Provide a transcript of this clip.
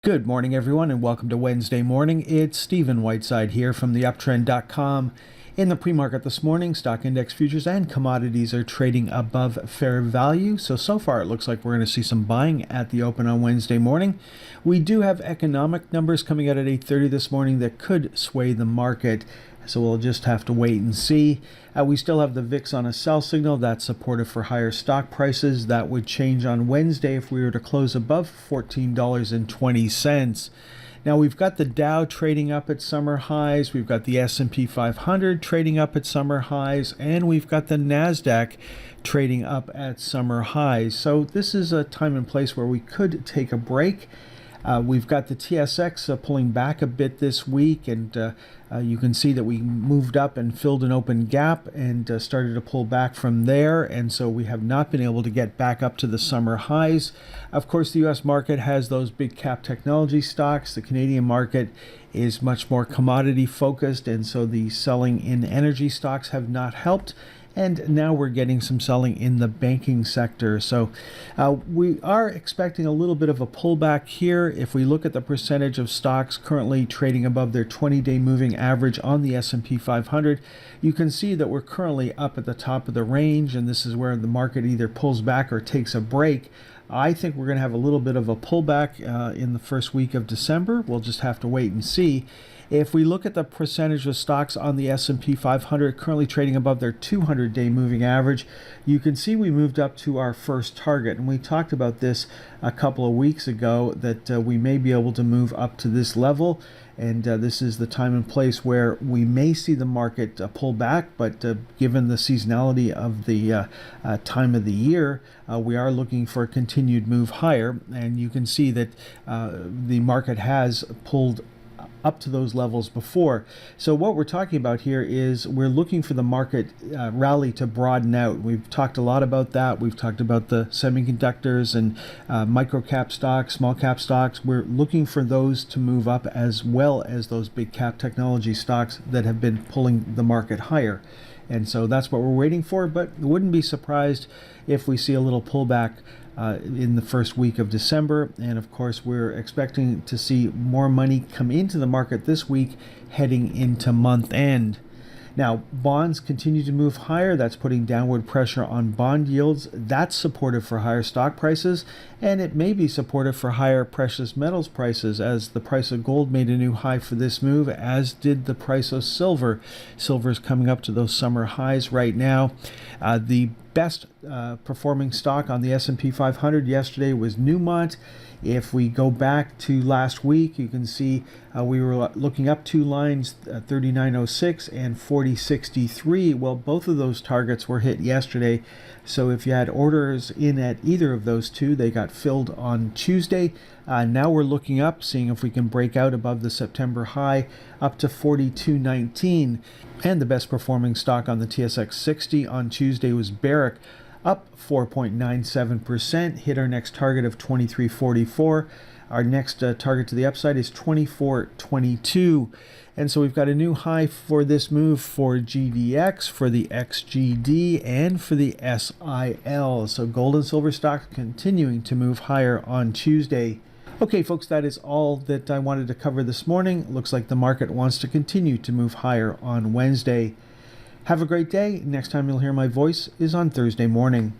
Good morning, everyone, and welcome to Wednesday morning. It's Stephen Whiteside here from theuptrend.com. In the pre-market this morning, stock index futures and commodities are trading above fair value. So far it looks like we're going to see some buying at the open on Wednesday morning. We do have economic numbers coming out at 8:30 this morning that could sway the market. So we'll just have to wait and see. We still have the VIX on a sell signal. That's supportive for higher stock prices. That would change on Wednesday if we were to close above $14.20. Now we've got the Dow trading up at summer highs. We've got the S&P 500 trading up at summer highs. And we've got the NASDAQ trading up at summer highs. So this is a time and place where we could take a break. We've got the TSX pulling back a bit this week, and you can see that we moved up and filled an open gap and started to pull back from there, and so we have not been able to get back up to the summer highs. Of course, the U.S. market has those big cap technology stocks. The Canadian market is much more commodity focused, and so the selling in energy stocks have not helped. And now we're getting some selling in the banking sector. So we are expecting a little bit of a pullback here. If we look at the percentage of stocks currently trading above their 20-day moving average on the S&P 500, you can see that we're currently up at the top of the range, and this is where the market either pulls back or takes a break. I think we're going to have a little bit of a pullback in the first week of December. We'll just have to wait and see. If we look at the percentage of stocks on the S&P 500 currently trading above their 200-day moving average, you can see we moved up to our first target. And we talked about this a couple of weeks ago, that we may be able to move up to this level. And this is the time and place where we may see the market pull back. But given the seasonality of the time of the year, we are looking for a continued move higher. And you can see that the market has pulled up to those levels before. So what we're talking about here is we're looking for the market rally to broaden out. We've talked a lot about that. We've talked about the semiconductors and micro cap stocks, small cap stocks. We're looking for those to move up, as well as those big cap technology stocks that have been pulling the market higher. And so that's what we're waiting for, but wouldn't be surprised if we see a little pullback in the first week of December. And of course, we're expecting to see more money come into the market this week heading into month end. Now, bonds continue to move higher. That's putting downward pressure on bond yields. That's supportive for higher stock prices, and it may be supportive for higher precious metals prices, as the price of gold made a new high for this move, as did the price of silver. Silver is coming up to those summer highs right now. The best performing stock on the S&P 500 yesterday was Newmont. If we go back to last week, you can see we were looking up two lines, 39.06 and 40.63. Well, both of those targets were hit yesterday. So if you had orders in at either of those two, they got filled on Tuesday. Now we're looking up, seeing if we can break out above the September high up to 42.19. And the best performing stock on the TSX 60 on Tuesday was Barrick, up 4.97%, hit our next target of 23.44. Our next target to the upside is 24.22. And so we've got a new high for this move for GDX, for the XGD, and for the SIL. So gold and silver stocks continuing to move higher on Tuesday. Okay, folks, that is all that I wanted to cover this morning. Looks like the market wants to continue to move higher on Wednesday. Have a great day. Next time you'll hear my voice is on Thursday morning.